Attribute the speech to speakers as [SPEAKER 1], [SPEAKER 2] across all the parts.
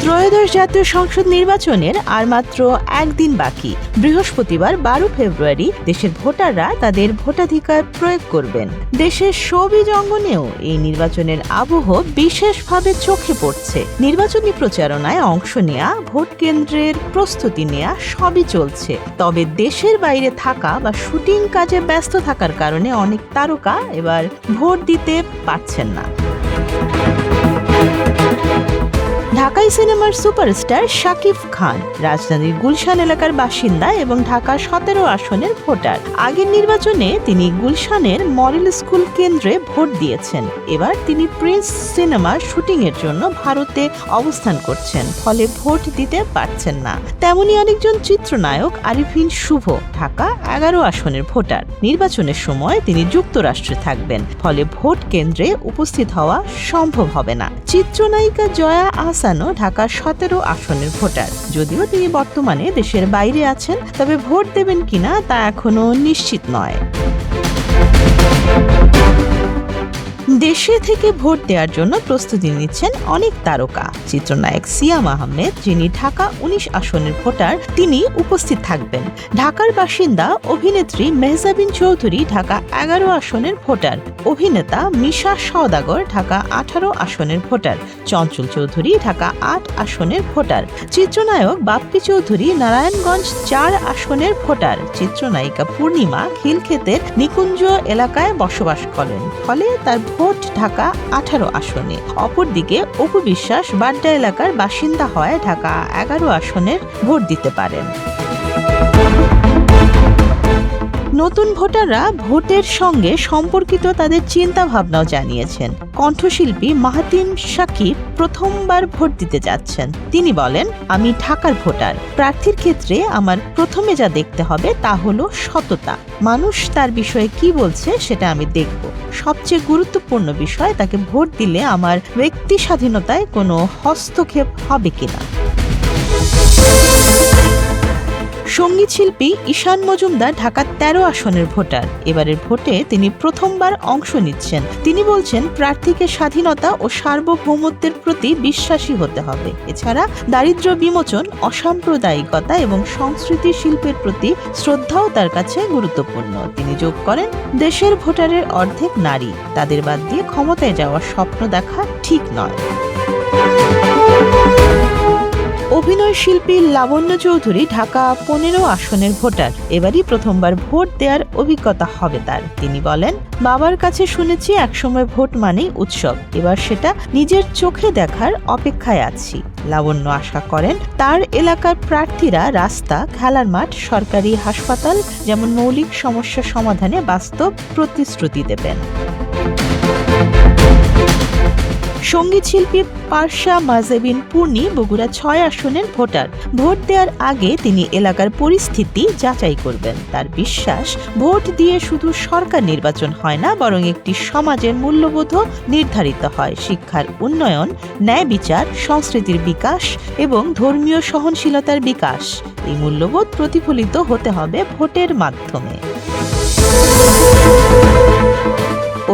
[SPEAKER 1] ত্রয়োদশ জাতীয় সংসদ নির্বাচনের আর মাত্র একদিন বাকি। বৃহস্পতিবার 12 ফেব্রুয়ারি দেশের ভোটাররা তাদের ভোটাধিকার প্রয়োগ করবেন। দেশের সবই অঙ্গনেও এই নির্বাচনের আবহ বিশেষভাবে চোখে পড়ছে। নির্বাচনী প্রচারণায় অংশ নেয়া, ভোট কেন্দ্রের প্রস্তুতি নেয়া সবই চলছে। তবে দেশের বাইরে থাকা বা শুটিং কাজে ব্যস্ত থাকার কারণে অনেক তারকা এবার ভোট দিতে পারছেন না। ঢাকাই সিনেমার সুপারস্টার শাকিব খান রাজধানীর গুলশান এলাকার বাসিন্দা এবং ঢাকা 17 আসনের ভোটার। আগের নির্বাচনে তিনি গুলশানের মডেল স্কুল কেন্দ্রে ভোট দিয়েছেন। এবার তিনি প্রিন্স সিনেমার শুটিংয়ের জন্য ভারতে অবস্থান করছেন, ফলে ভোট দিতে পারছেন না। তেমনি আরেকজন চিত্রনায়ক আরিফিন শুভ ঢাকা 11 আসনের ভোটার। নির্বাচনের সময় তিনি যুক্তরাষ্ট্রে থাকবেন, ফলে ভোট কেন্দ্রে উপস্থিত হওয়া সম্ভব হবে না। চিত্রনায়িকা জয়া আহসানও ঢাকা 17 আসনের ভোটার। যদিও তিনি বর্তমানে দেশের বাইরে আছেন, তবে ভোট দেবেন কিনা তা এখনো নিশ্চিত নয়। দেশে থেকে ভোট দেওয়ার জন্য প্রস্তুতি নিচ্ছেন অনেক তারকা। চিত্রনায়ক সিয়াম আহমেদ, যিনি ঢাকা 19 আসনের ভোটার, তিনি উপস্থিত থাকবেন। ঢাকার বাসিন্দা অভিনেত্রী মেহজাবিন চৌধুরী ঢাকা 11 আসনের ভোটার। অভিনেতা মিশা সওদাগর ঢাকা 18 আসনের ভোটার। চঞ্চল চৌধুরী ঢাকা 8 আসনের ভোটার। চিত্রনায়ক বাপ্পি চৌধুরী নারায়ণগঞ্জ 4 আসনের ভোটার। চিত্রনায়িকা পূর্ণিমা খিলক্ষেতের নিকুঞ্জ এলাকায় বসবাস করেন, ফলে তার ভোট ঢাকা 18 আসনে। অপরদিকে অপু বিশ্বাস বাড্ডা এলাকার বাসিন্দা হয় ঢাকা 11 আসনের ভোট দিতে পারেন। নতুন ভোটাররা ভোটের সঙ্গে সম্পর্কিত তাদের চিন্তা ভাবনাও জানিয়েছেন। কণ্ঠশিল্পী মাহাতিম শাকিব প্রথমবার ভোট দিতে যাচ্ছেন। তিনি বলেন, আমি ঢাকার ভোটার। প্রার্থীর ক্ষেত্রে আমার প্রথমে যা দেখতে হবে তা হলো সততা। মানুষ তার বিষয়ে কি বলছে সেটা আমি দেখব। সবচেয়ে গুরুত্বপূর্ণ বিষয়, তাকে ভোট দিলে আমার ব্যক্তি স্বাধীনতায় কোনো হস্তক্ষেপ হবে কিনা। সঙ্গীত শিল্পী ঈশান মজুমদার ঢাকা 13 আসনের ভোটার। এবারের ভোটে তিনি প্রথমবার অংশ নিচ্ছেন। তিনি বলছেন, প্রার্থীকে স্বাধীনতা ও সার্বভৌমত্বের প্রতি বিশ্বাসী হতে হবে। এছাড়া দারিদ্র্য বিমোচন, অসাম্প্রদায়িকতা এবং সংস্কৃতি শিল্পের প্রতি শ্রদ্ধাও তার কাছে গুরুত্বপূর্ণ। তিনি যোগ করেন, দেশের ভোটারের অর্ধেক নারী। তাদের বাদ দিয়ে ক্ষমতায় যাওয়ার স্বপ্ন দেখা ঠিক নয়। অভিনয় শিল্পী লাবণ্য চৌধুরী ঢাকা 15 আসনের ভোটার। এবারই প্রথমবার ভোট দেওয়ার অভিজ্ঞতা হবে তার। তিনি বলেন, বাবার কাছে শুনেছি একসময় ভোট মানেই উৎসব। এবার সেটা নিজের চোখে দেখার অপেক্ষায় আছি। লাবণ্য আশা করেন, তার এলাকার প্রার্থীরা রাস্তা, খেলার মাঠ, সরকারি হাসপাতাল যেমন মৌলিক সমস্যা সমাধানে বাস্তব প্রতিশ্রুতি দেবেন। সঙ্গীত শিল্পী পারশা মাজেবিন পূর্ণি বগুড়া 6 আসনের ভোটার। ভোট দেওয়ার আগে তিনি এলাকার পরিস্থিতি যাচাই করবেন। তার বিশ্বাস, ভোট দিয়ে শুধু সরকার নির্বাচন হয় না, বরং একটি সমাজের মূল্যবোধও নির্ধারিত হয়। শিক্ষার উন্নয়ন, ন্যায় বিচার, সংস্কৃতির বিকাশ এবং ধর্মীয় সহনশীলতার বিকাশ, এই মূল্যবোধ প্রতিফলিত হতে হবে ভোটের মাধ্যমে।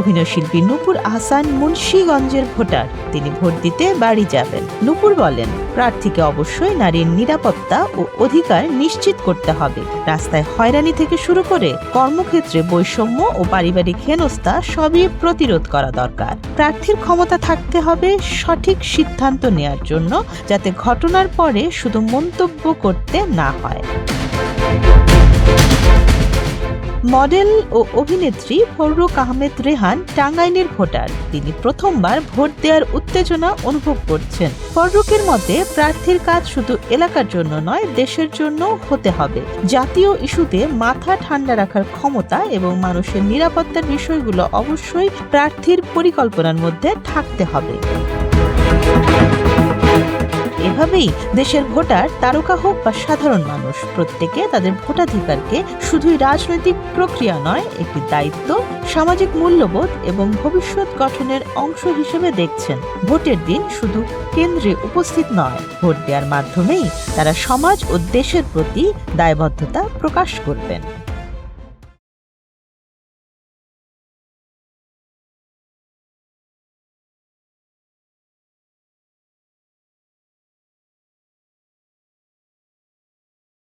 [SPEAKER 1] অভিনয় শিল্পী নূপুর আহসান মুন্সিগঞ্জের ভোটার। তিনি ভোট দিতে বাড়ি যাবেন। নূপুর বলেন, প্রার্থীকে অবশ্যই নারীর নিরাপত্তা ও অধিকার নিশ্চিত করতে হবে। রাস্তায় হয়রানি থেকে শুরু করে কর্মক্ষেত্রে বৈষম্য ও পারিবারিক হেনস্থা সবই প্রতিরোধ করা দরকার। প্রার্থীর ক্ষমতা থাকতে হবে সঠিক সিদ্ধান্ত নেয়ার জন্য, যাতে ঘটনার পরে শুধু মন্তব্য করতে না হয়। মডেল ও অভিনেত্রী ফররুখ আহমেদ রেহান টাঙ্গাইলের ভোটার। তিনি প্রথমবার ভোট দেওয়ার উত্তেজনা অনুভব করছেন। ফররুখের মতে, প্রার্থীর কাজ শুধু এলাকার জন্য নয়, দেশের জন্য হতে হবে। জাতীয় ইস্যুতে মাথা ঠান্ডা রাখার ক্ষমতা এবং মানুষের নিরাপত্তার বিষয়গুলো অবশ্যই প্রার্থীর পরিকল্পনার মধ্যে থাকতে হবে। এভাবেই দেশের ভোটার, তারকা হোক বা সাধারণ মানুষ, প্রত্যেকে তাদের ভোটাধিকারকে শুধুই রাজনৈতিক প্রক্রিয়া নয়, একটি দায়িত্ব, সামাজিক মূল্যবোধ এবং ভবিষ্যৎ গঠনের অংশ হিসেবে দেখছেন। ভোটের দিন শুধু কেন্দ্রে উপস্থিত নয়, ভোট দেওয়ার মাধ্যমেই তারা সমাজ ও দেশের প্রতি দায়বদ্ধতা প্রকাশ করবেন।